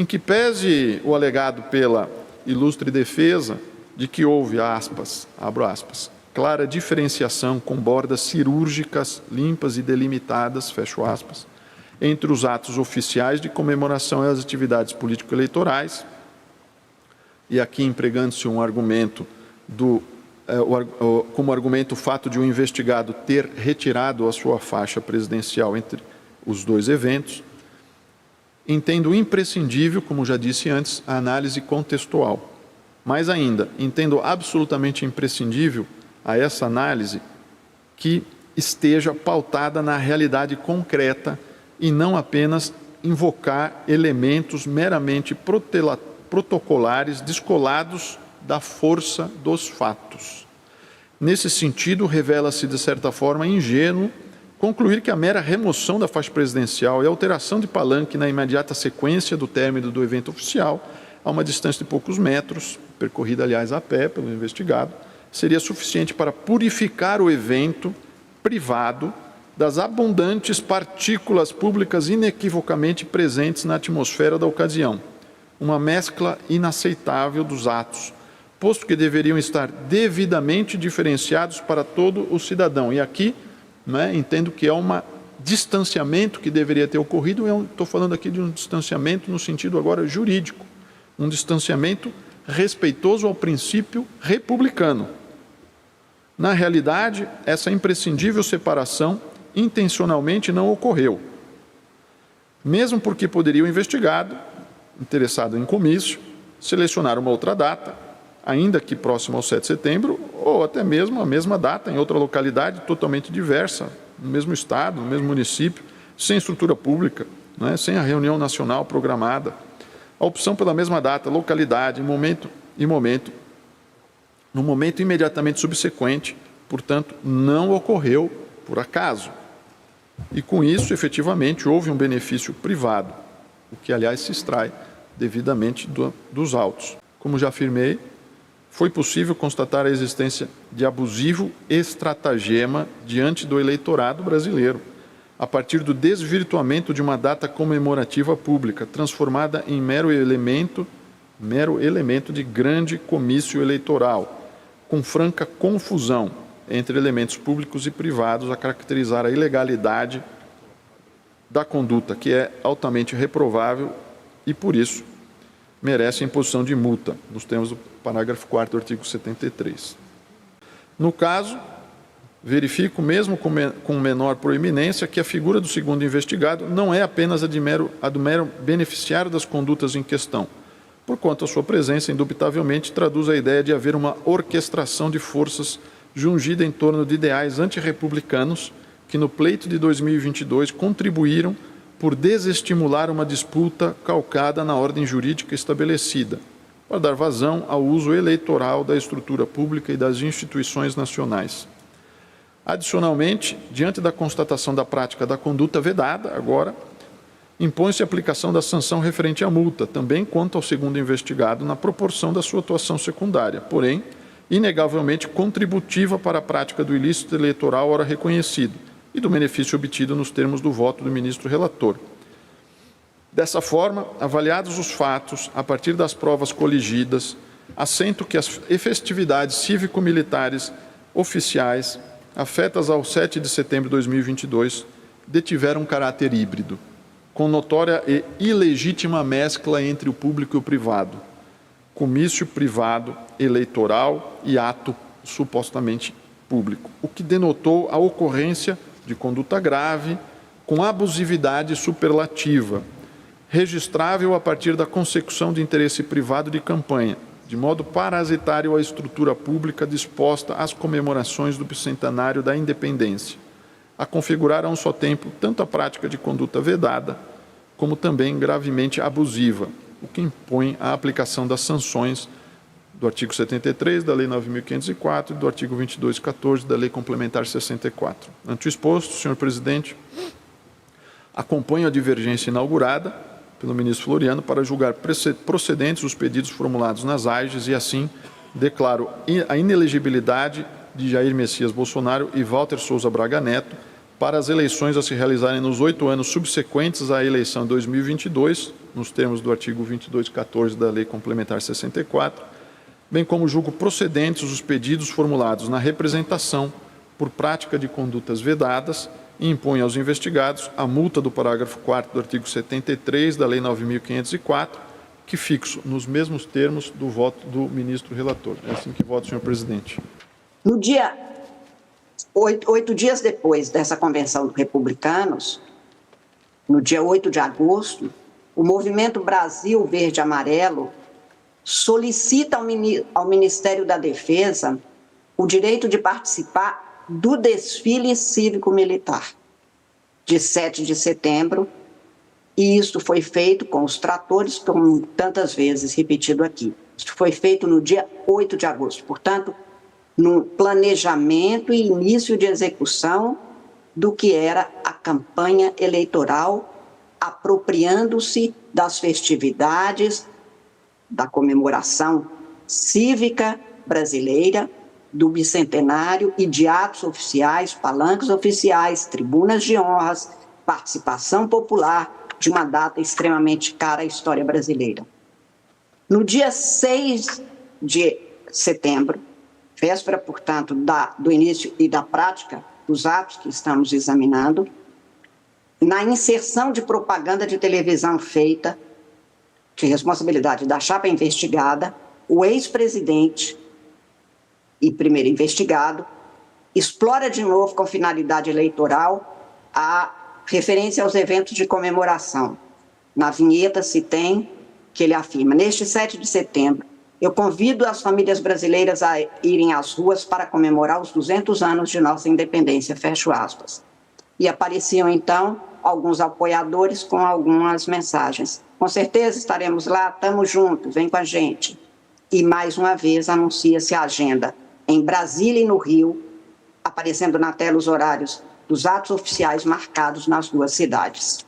Em que pese o alegado pela ilustre defesa de que houve, aspas, abro aspas, clara diferenciação com bordas cirúrgicas, limpas e delimitadas, fecho aspas, entre os atos oficiais de comemoração e as atividades político-eleitorais, e aqui empregando-se um argumento como argumento o fato de um investigado ter retirado a sua faixa presidencial entre os dois eventos, entendo imprescindível, como já disse antes, a análise contextual. Mais ainda, entendo absolutamente imprescindível a essa análise que esteja pautada na realidade concreta e não apenas invocar elementos meramente protocolares descolados da força dos fatos. Nesse sentido, revela-se, de certa forma, ingênuo concluir que a mera remoção da faixa presidencial e a alteração de palanque na imediata sequência do término do evento oficial, a uma distância de poucos metros, percorrida, aliás, a pé pelo investigado, seria suficiente para purificar o evento privado das abundantes partículas públicas inequivocamente presentes na atmosfera da ocasião, uma mescla inaceitável dos atos, posto que deveriam estar devidamente diferenciados para todo o cidadão. E aqui, entendo que é um distanciamento que deveria ter ocorrido, eu estou falando aqui de um distanciamento no sentido agora jurídico, um distanciamento respeitoso ao princípio republicano. Na realidade, essa imprescindível separação intencionalmente não ocorreu, mesmo porque poderia o investigado, interessado em comício, selecionar uma outra data, ainda que próxima ao 7 de setembro, ou até mesmo a mesma data, em outra localidade totalmente diversa, no mesmo estado, no mesmo município, sem estrutura pública, sem a reunião nacional programada. A opção pela mesma data, localidade, momento, no momento imediatamente subsequente, portanto, não ocorreu por acaso. E com isso, efetivamente, houve um benefício privado, o que, aliás, se extrai devidamente dos autos. Como já afirmei, foi possível constatar a existência de abusivo estratagema diante do eleitorado brasileiro, a partir do desvirtuamento de uma data comemorativa pública, transformada em mero elemento de grande comício eleitoral, com franca confusão entre elementos públicos e privados a caracterizar a ilegalidade da conduta, que é altamente reprovável e, por isso, merece a imposição de multa, nos termos do parágrafo 4º do artigo 73. No caso, verifico, mesmo com menor proeminência, que a figura do segundo investigado não é apenas a do mero beneficiário das condutas em questão, porquanto a sua presença, indubitavelmente, traduz a ideia de haver uma orquestração de forças jungida em torno de ideais antirrepublicanos que, no pleito de 2022, contribuíram por desestimular uma disputa calcada na ordem jurídica estabelecida, para dar vazão ao uso eleitoral da estrutura pública e das instituições nacionais. Adicionalmente, diante da constatação da prática da conduta vedada, agora, impõe-se a aplicação da sanção referente à multa, também quanto ao segundo investigado, na proporção da sua atuação secundária, porém, inegavelmente contributiva para a prática do ilícito eleitoral ora reconhecido e do benefício obtido nos termos do voto do ministro relator. Dessa forma, avaliados os fatos, a partir das provas coligidas, assento que as festividades cívico-militares oficiais, afetas ao 7 de setembro de 2022, detiveram caráter híbrido, com notória e ilegítima mescla entre o público e o privado, comício privado, eleitoral e ato supostamente público, o que denotou a ocorrência de conduta grave, com abusividade superlativa, registrável a partir da consecução de interesse privado de campanha, de modo parasitário à estrutura pública disposta às comemorações do bicentenário da independência, a configurar a um só tempo tanto a prática de conduta vedada, como também gravemente abusiva, o que impõe a aplicação das sanções do artigo 73 da Lei 9.504 e do artigo 2214 da Lei Complementar 64. Ante o exposto, senhor presidente, acompanho a divergência inaugurada pelo ministro Floriano para julgar procedentes os pedidos formulados nas AIGES e, assim, declaro a inelegibilidade de Jair Messias Bolsonaro e Walter Souza Braga Neto para as eleições a se realizarem nos 8 anos subsequentes à eleição de 2022, nos termos do artigo 2214 da Lei Complementar 64, bem como julgo procedentes os pedidos formulados na representação por prática de condutas vedadas e impõe aos investigados a multa do parágrafo 4º do artigo 73 da Lei 9.504, que fixo nos mesmos termos do voto do ministro relator. É assim que voto, senhor presidente. No dia 8 dias depois dessa convenção dos republicanos, no dia 8 de agosto, o Movimento Brasil Verde Amarelo solicita ao Ministério da Defesa o direito de participar do desfile cívico-militar de 7 de setembro, e isso foi feito com os tratores, como tantas vezes repetido aqui. Isso foi feito no dia 8 de agosto, portanto, no planejamento e início de execução do que era a campanha eleitoral, apropriando-se das festividades, da comemoração cívica brasileira, do bicentenário e de atos oficiais, palanques oficiais, tribunas de honras, participação popular de uma data extremamente cara à história brasileira. No dia 6 de setembro, véspera, portanto, do início e da prática dos atos que estamos examinando, na inserção de propaganda de televisão feita de responsabilidade da chapa investigada, o ex-presidente e primeiro investigado explora de novo com finalidade eleitoral a referência aos eventos de comemoração. Na vinheta se tem que ele afirma: neste 7 de setembro, eu convido as famílias brasileiras a irem às ruas para comemorar os 200 anos de nossa independência, fecho aspas. E apareciam, então, alguns apoiadores com algumas mensagens. Com certeza estaremos lá, estamos juntos, vem com a gente. E, mais uma vez, anuncia-se a agenda em Brasília e no Rio, aparecendo na tela os horários dos atos oficiais marcados nas duas cidades.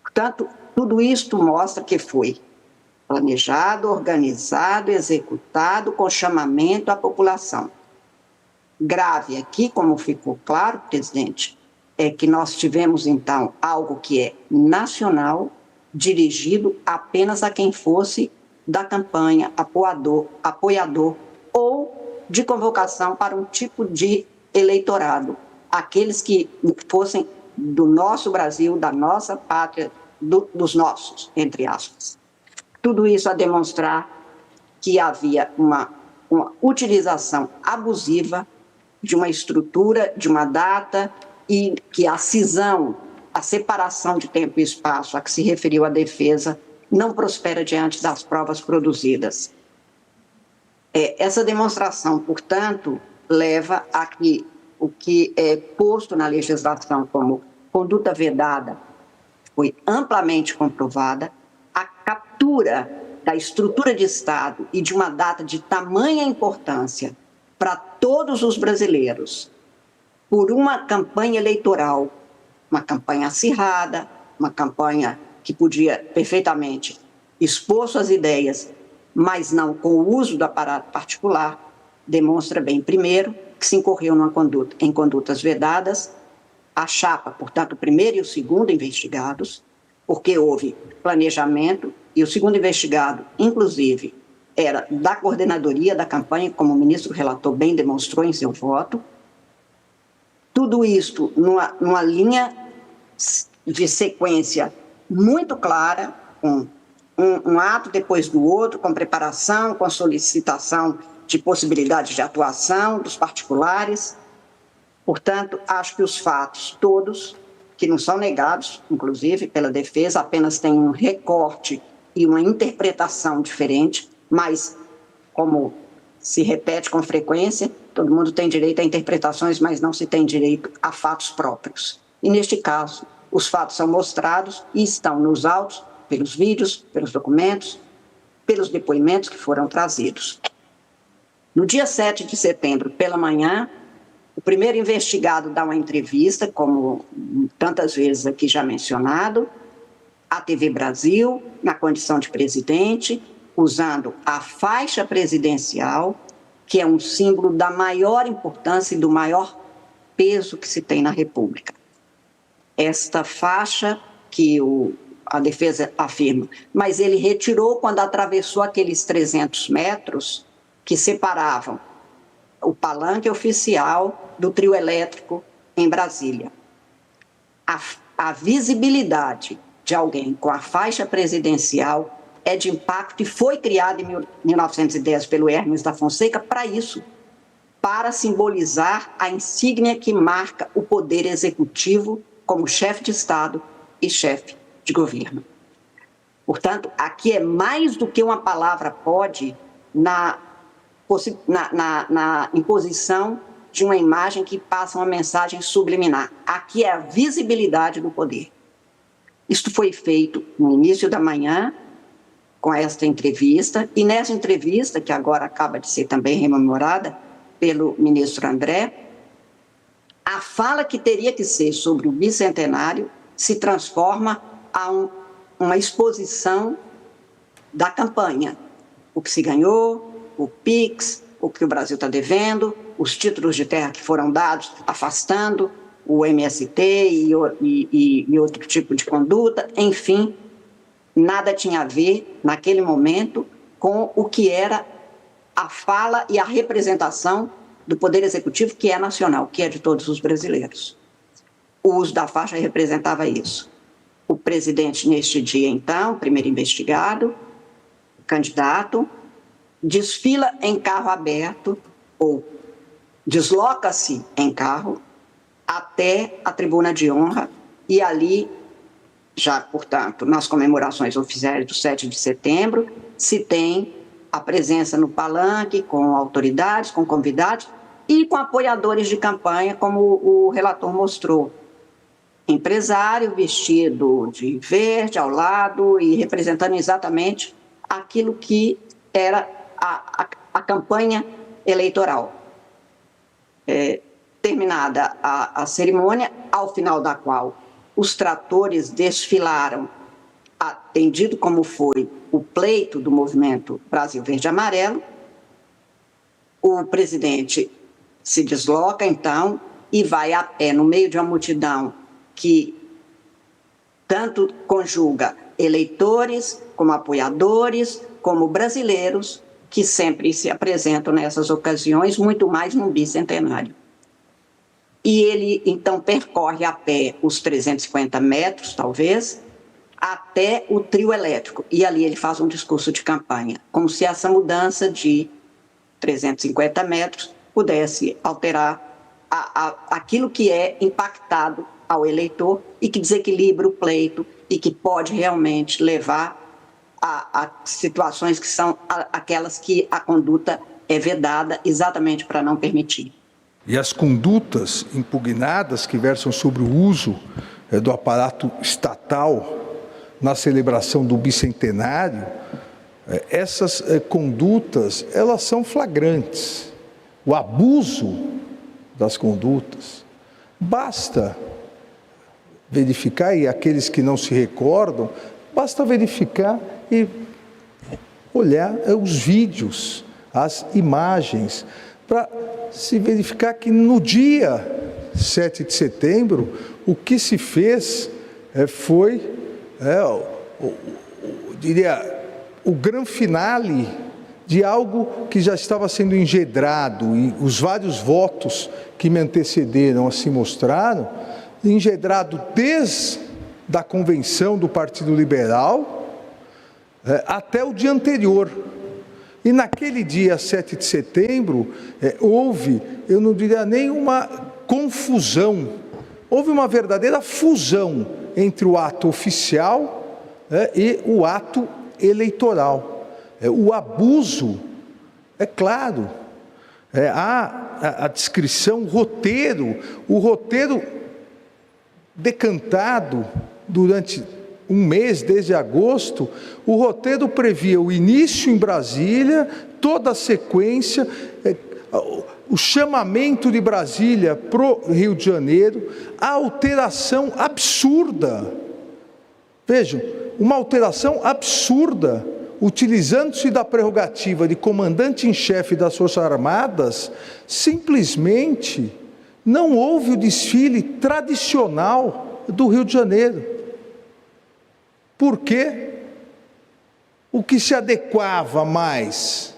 Portanto, tudo isto mostra que foi planejado, organizado, executado com chamamento à população. Grave aqui, como ficou claro, presidente, é que nós tivemos, então, algo que é nacional, dirigido apenas a quem fosse da campanha, apoiador ou de convocação para um tipo de eleitorado. Aqueles que fossem do nosso Brasil, da nossa pátria, dos nossos, entre aspas. Tudo isso a demonstrar que havia uma utilização abusiva de uma estrutura, de uma data, e que a cisão, a separação de tempo e espaço a que se referiu a defesa não prospera diante das provas produzidas. Essa demonstração, portanto, leva a que o que é posto na legislação como conduta vedada foi amplamente comprovada. A captura da estrutura de Estado e de uma data de tamanha importância para todos os brasileiros por uma campanha eleitoral, uma campanha acirrada, uma campanha que podia perfeitamente expor suas ideias, mas não com o uso do aparato particular, demonstra bem, primeiro, que se incorreu em condutas vedadas, a chapa, portanto, o primeiro e o segundo investigados, porque houve planejamento, e o segundo investigado, inclusive, era da coordenadoria da campanha, como o ministro relator bem demonstrou em seu voto. Tudo isto numa linha de sequência muito clara, com um ato depois do outro, com preparação, com solicitação de possibilidades de atuação dos particulares. Portanto, acho que os fatos todos, que não são negados, inclusive pela defesa, apenas têm um recorte e uma interpretação diferente, mas, como se repete com frequência, todo mundo tem direito a interpretações, mas não se tem direito a fatos próprios. E, neste caso, os fatos são mostrados e estão nos autos, pelos vídeos, pelos documentos, pelos depoimentos que foram trazidos. No dia 7 de setembro, pela manhã, o primeiro investigado dá uma entrevista, como tantas vezes aqui já mencionado, à TV Brasil, na condição de presidente, usando a faixa presidencial, que é um símbolo da maior importância e do maior peso que se tem na República. Esta faixa que a defesa afirma, mas ele retirou quando atravessou aqueles 300 metros que separavam o palanque oficial do trio elétrico em Brasília. A visibilidade de alguém com a faixa presidencial é de impacto e foi criada em 1910 pelo Hermes da Fonseca para isso, para simbolizar a insígnia que marca o poder executivo como chefe de Estado e chefe de governo. Portanto, aqui é mais do que uma palavra pode na imposição de uma imagem que passa uma mensagem subliminar. Aqui é a visibilidade do poder. Isto foi feito no início da manhã, com esta entrevista, e nessa entrevista, que agora acaba de ser também rememorada pelo ministro André, a fala que teria que ser sobre o bicentenário se transforma a uma exposição da campanha. O que se ganhou, o PIX, o que o Brasil está devendo, os títulos de terra que foram dados, afastando o MST e outro tipo de conduta, enfim, nada tinha a ver, naquele momento, com o que era a fala e a representação do Poder Executivo, que é nacional, que é de todos os brasileiros. O uso da faixa representava isso. O presidente, neste dia, então, primeiro investigado, candidato, desfila em carro aberto ou desloca-se em carro até a tribuna de honra e ali, já, portanto, nas comemorações oficiais do 7 de setembro, se tem a presença no palanque com autoridades, com convidados e com apoiadores de campanha, como o relator mostrou. Empresário vestido de verde ao lado e representando exatamente aquilo que era a campanha eleitoral. Terminada a cerimônia, ao final da qual os tratores desfilaram, atendido como foi o pleito do movimento Brasil Verde e Amarelo, o presidente se desloca, então, e vai a pé no meio de uma multidão que tanto conjuga eleitores, como apoiadores, como brasileiros, que sempre se apresentam nessas ocasiões, muito mais no bicentenário. E ele, então, percorre a pé os 350 metros, talvez, até o trio elétrico. E ali ele faz um discurso de campanha, como se essa mudança de 350 metros pudesse alterar aquilo que é impactado ao eleitor e que desequilibra o pleito e que pode realmente levar a situações que são aquelas que a conduta é vedada exatamente para não permitir. E as condutas impugnadas que versam sobre o uso do aparato estatal na celebração do bicentenário, essas condutas, elas são flagrantes. O abuso das condutas, basta verificar, e aqueles que não se recordam, basta verificar e olhar os vídeos, as imagens, para se verificar que no dia 7 de setembro, o que se fez foi, diria, o grande finale de algo que já estava sendo engedrado, e os vários votos que me antecederam assim mostraram, engedrado desde a convenção do Partido Liberal até o dia anterior. E naquele dia 7 de setembro, houve, eu não diria nem uma confusão, houve uma verdadeira fusão entre o ato oficial e o ato eleitoral. O abuso, é claro, há a descrição, o roteiro decantado durante um mês, desde agosto, o roteiro previa o início em Brasília, toda a sequência, o chamamento de Brasília para o Rio de Janeiro, a alteração absurda, vejam, uma alteração absurda, utilizando-se da prerrogativa de comandante em chefe das Forças Armadas, simplesmente não houve o desfile tradicional do Rio de Janeiro. Por quê? O que se adequava mais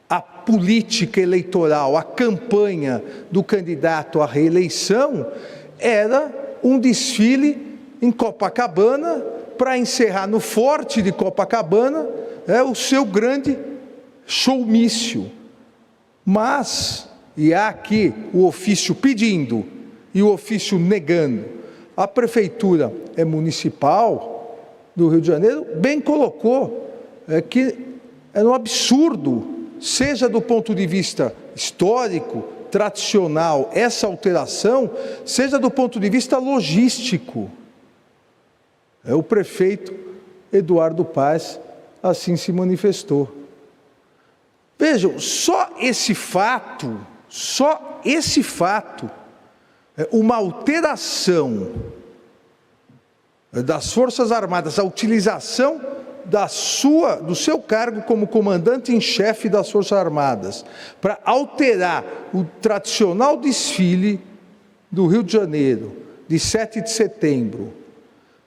à política eleitoral, à campanha do candidato à reeleição, era um desfile em Copacabana, para encerrar no Forte de Copacabana o seu grande showmício. Mas, e há aqui o ofício pedindo e o ofício negando, a Prefeitura Municipal do Rio de Janeiro bem colocou que era um absurdo, seja do ponto de vista histórico, tradicional, essa alteração, seja do ponto de vista logístico. O prefeito Eduardo Paes assim se manifestou. Vejam, só esse fato, uma alteração das Forças Armadas, a utilização do seu cargo como comandante em chefe das Forças Armadas, para alterar o tradicional desfile do Rio de Janeiro, de 7 de setembro,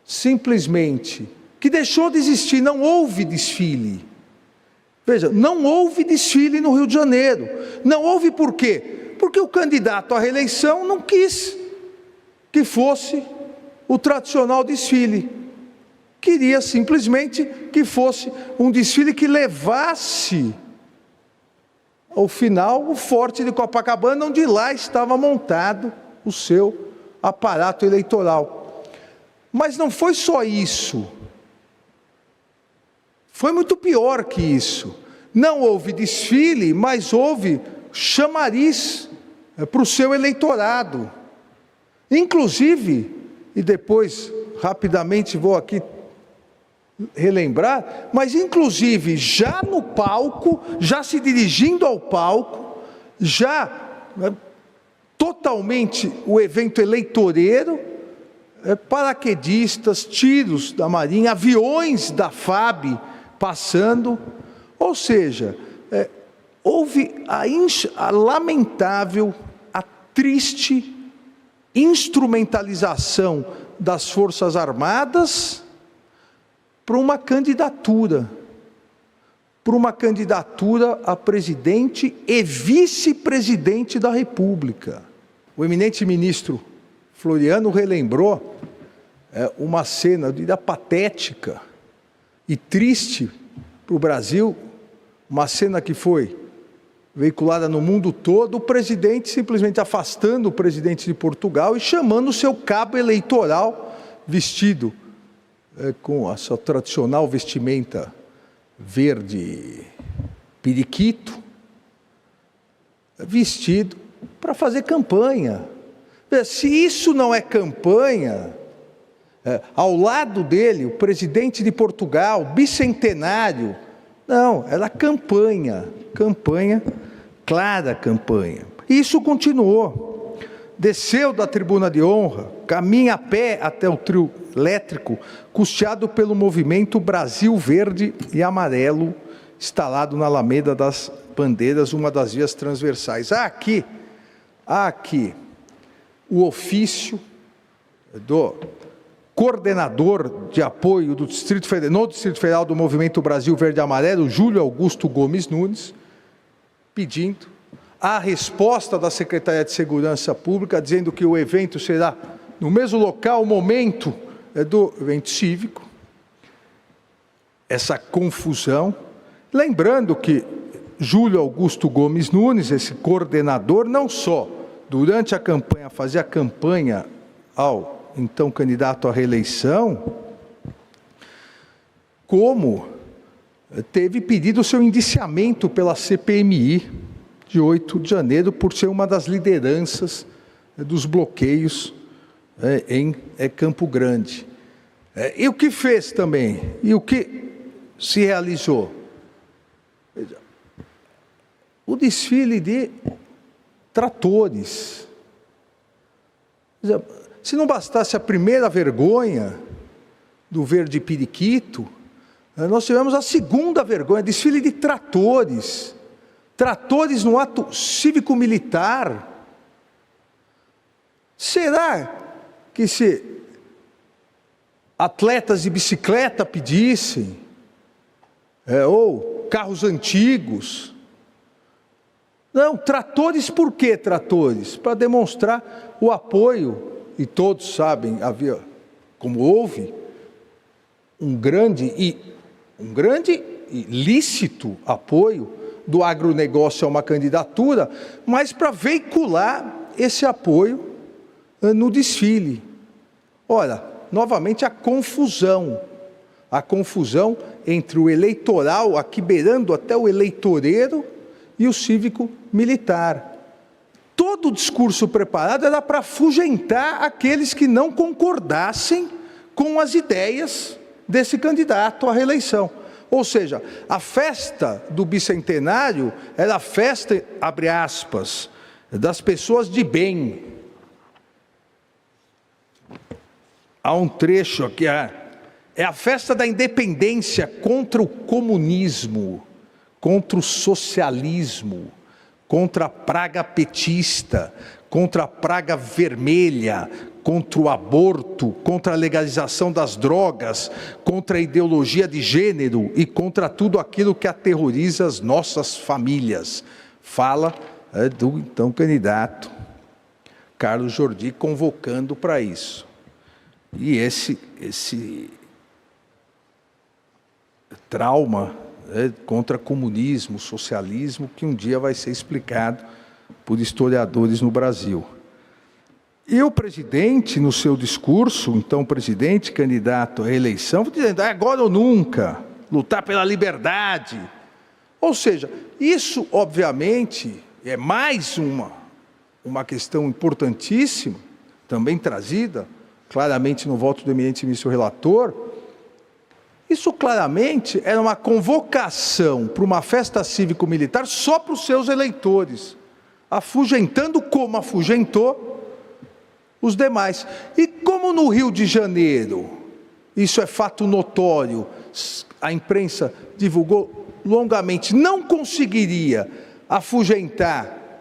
simplesmente, que deixou de existir, não houve desfile. Veja, não houve desfile no Rio de Janeiro. Não houve por quê? Porque o candidato à reeleição não quis que fosse o tradicional desfile. Queria simplesmente que fosse um desfile que levasse ao final o Forte de Copacabana, onde lá estava montado o seu aparato eleitoral. Mas não foi só isso. Foi muito pior que isso. Não houve desfile, mas houve chamariz para o seu eleitorado. Inclusive, e depois rapidamente vou aqui relembrar, mas inclusive já no palco, já se dirigindo ao palco, já totalmente o evento eleitoreiro, paraquedistas, tiros da Marinha, aviões da FAB passando, ou seja, houve a lamentável, a triste instrumentalização das Forças Armadas para uma candidatura a presidente e vice-presidente da República. O eminente ministro Floriano relembrou uma cena patética e triste para o Brasil, uma cena que foi veiculada no mundo todo, o presidente simplesmente afastando o presidente de Portugal e chamando o seu cabo eleitoral vestido com a sua tradicional vestimenta verde periquito, vestido para fazer campanha. Se isso não é campanha, ao lado dele, o presidente de Portugal, bicentenário, não, era campanha, clara campanha. Isso continuou. Desceu da tribuna de honra, caminha a pé até o trio elétrico, custeado pelo movimento Brasil Verde e Amarelo, instalado na Alameda das Bandeiras, uma das vias transversais. Há aqui o ofício do coordenador de apoio do Distrito Federal do Movimento Brasil Verde e Amarelo, Júlio Augusto Gomes Nunes, pedindo a resposta da Secretaria de Segurança Pública, dizendo que o evento será no mesmo local, momento do evento cívico. Essa confusão. Lembrando que Júlio Augusto Gomes Nunes, esse coordenador, não só durante a campanha, fazia a campanha ao então candidato à reeleição, como teve pedido o seu indiciamento pela CPMI de 8 de janeiro por ser uma das lideranças dos bloqueios em Campo Grande. E o que fez também? E o que se realizou? O desfile de tratores. Se não bastasse a primeira vergonha do verde periquito, nós tivemos a segunda vergonha, desfile de tratores. Tratores no ato cívico-militar. Será que se atletas de bicicleta pedissem, ou carros antigos? Não, tratores, por que tratores? Para demonstrar o apoio, e todos sabem, havia, como houve, um grande e lícito apoio do agronegócio a uma candidatura, mas para veicular esse apoio no desfile. Ora, novamente a confusão entre o eleitoral, aqui beirando até o eleitoreiro, e o cívico-militar. Todo o discurso preparado era para afugentar aqueles que não concordassem com as ideias desse candidato à reeleição. Ou seja, a festa do bicentenário era a festa, abre aspas, das pessoas de bem. Há um trecho aqui, é a festa da independência contra o comunismo, contra o socialismo, contra a praga petista, contra a praga vermelha, contra o aborto, contra a legalização das drogas, contra a ideologia de gênero e contra tudo aquilo que aterroriza as nossas famílias. Fala do então candidato Carlos Jordi, convocando para isso. E esse trauma contra comunismo, socialismo, que um dia vai ser explicado por historiadores no Brasil. E o presidente, no seu discurso, então o presidente candidato à reeleição, dizendo, agora ou nunca, lutar pela liberdade. Ou seja, isso obviamente é mais uma questão importantíssima, também trazida claramente no voto do eminente ministro relator. Isso claramente era uma convocação para uma festa cívico-militar só para os seus eleitores, afugentando como afugentou os demais. E como no Rio de Janeiro, isso é fato notório, a imprensa divulgou longamente, não conseguiria afugentar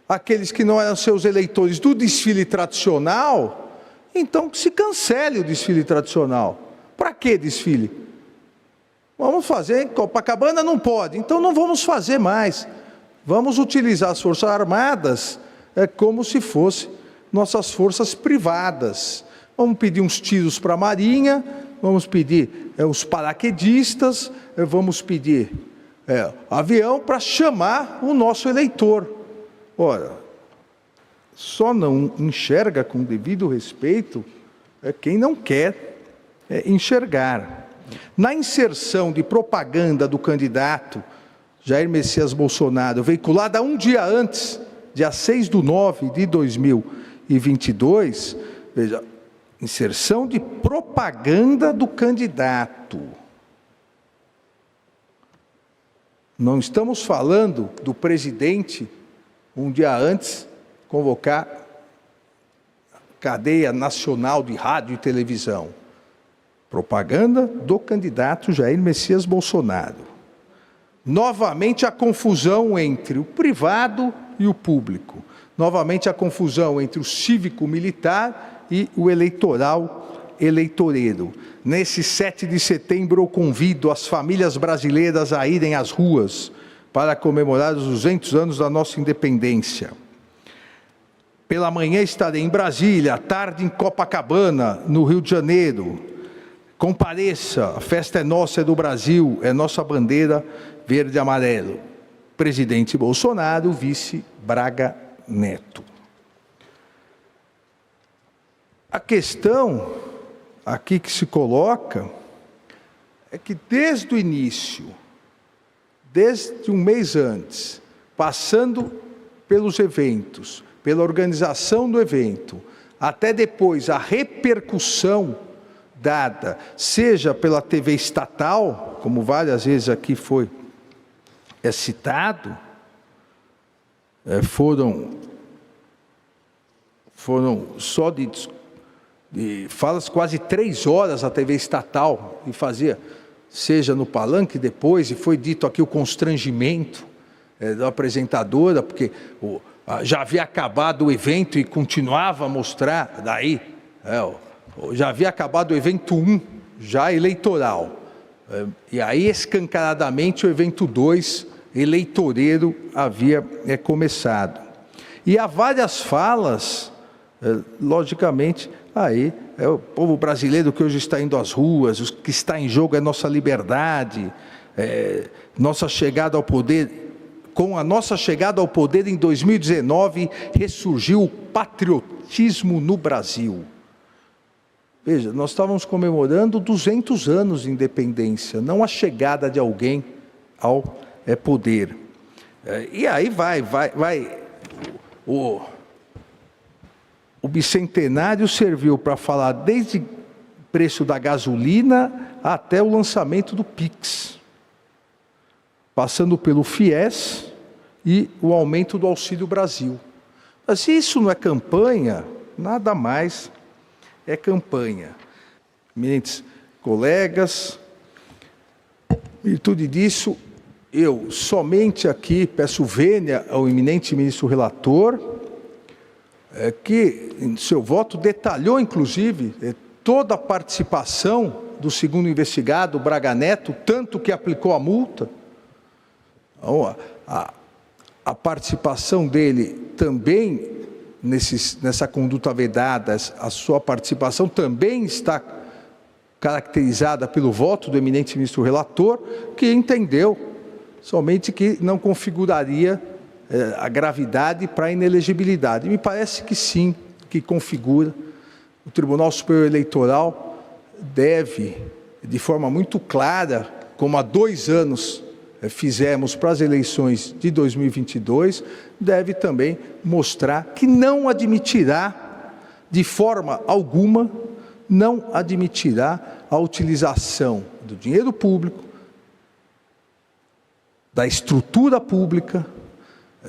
aqueles que não eram seus eleitores do desfile tradicional, então que se cancele o desfile tradicional. Para que desfile? Vamos fazer em Copacabana? Não pode, então não vamos fazer mais. Vamos utilizar as Forças Armadas como se fossem nossas forças privadas. Vamos pedir uns tiros para a Marinha, vamos pedir os paraquedistas, vamos pedir avião para chamar o nosso eleitor. Ora, só não enxerga com devido respeito quem não quer enxergar. Na inserção de propaganda do candidato Jair Messias Bolsonaro, veiculada um dia antes, dia 6/9/2022, veja, inserção de propaganda do candidato. Não estamos falando do presidente, um dia antes, convocar cadeia nacional de rádio e televisão. Propaganda do candidato Jair Messias Bolsonaro. Novamente a confusão entre o privado e o público. Novamente a confusão entre o cívico-militar e o eleitoreiro. Nesse 7 de setembro eu convido as famílias brasileiras a irem às ruas para comemorar os 200 anos da nossa independência. Pela manhã estarei em Brasília, à tarde em Copacabana, no Rio de Janeiro. Compareça, a festa é nossa, é do Brasil, é nossa bandeira verde e amarelo. Presidente Bolsonaro, vice Braga Neto. A questão aqui que se coloca é que desde o início, desde um mês antes, passando pelos eventos, pela organização do evento, até depois a repercussão dada, seja pela TV estatal, como várias vezes aqui foi citado, foram só de falas quase 3 horas a TV estatal, e fazia, seja no palanque depois, e foi dito aqui o constrangimento da apresentadora, porque já havia acabado o evento e continuava a mostrar, já havia acabado o evento 1, já eleitoral. E aí, escancaradamente, o evento 2, eleitoreiro, havia começado. E há várias falas, logicamente, aí o povo brasileiro que hoje está indo às ruas, o que está em jogo é nossa liberdade, nossa chegada ao poder. Com a nossa chegada ao poder em 2019, ressurgiu o patriotismo no Brasil. Veja, nós estávamos comemorando 200 anos de independência, não a chegada de alguém ao poder. E aí o bicentenário serviu para falar desde o preço da gasolina até o lançamento do Pix, passando pelo FIES e o aumento do Auxílio Brasil. Mas se isso não é campanha, nada mais é campanha. Eminentes colegas, em virtude disso, eu somente aqui peço vênia ao eminente ministro relator, que em seu voto detalhou, inclusive, toda a participação do segundo investigado, Braga Neto, tanto que aplicou a multa. Então, a participação dele também nessa conduta vedada, a sua participação também está caracterizada pelo voto do eminente ministro relator, que entendeu somente que não configuraria a gravidade para a inelegibilidade. Me parece que sim, que configura. O Tribunal Superior Eleitoral deve, de forma muito clara, como há 2 anos fizemos para as eleições de 2022, deve também mostrar que não admitirá, de forma alguma, não admitirá a utilização do dinheiro público, da estrutura pública,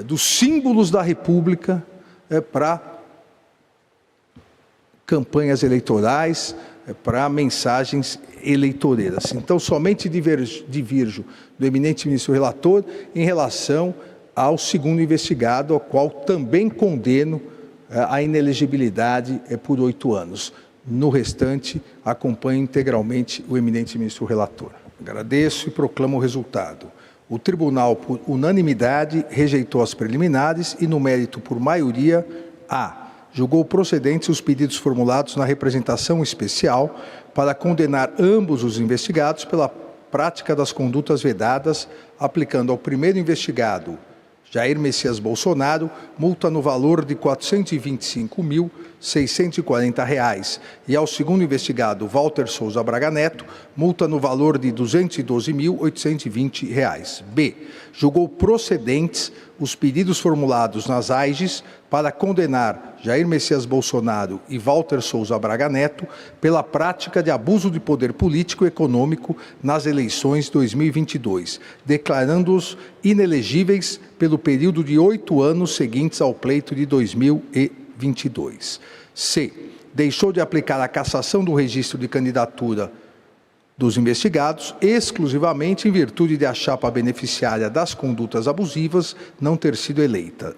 dos símbolos da República para campanhas eleitorais, para mensagens eleitoreiras. Então, somente divirjo do eminente ministro relator em relação ao segundo investigado, ao qual também condeno a inelegibilidade por 8 anos. No restante, acompanho integralmente o eminente ministro relator. Agradeço e proclamo o resultado. O tribunal, por unanimidade, rejeitou as preliminares e, no mérito por maioria, julgou procedentes os pedidos formulados na representação especial para condenar ambos os investigados pela prática das condutas vedadas, aplicando ao primeiro investigado, Jair Messias Bolsonaro, multa no valor de R$ 425.640, e ao segundo investigado, Walter Souza Braga Neto, multa no valor de R$ 212.820. B. Julgou procedentes os pedidos formulados nas AIGES para condenar Jair Messias Bolsonaro e Walter Souza Braga Neto pela prática de abuso de poder político e econômico nas eleições 2022, declarando-os inelegíveis pelo período de 8 anos seguintes ao pleito de 2022. C. Deixou de aplicar a cassação do registro de candidatura dos investigados, exclusivamente em virtude de a chapa beneficiária das condutas abusivas não ter sido eleita.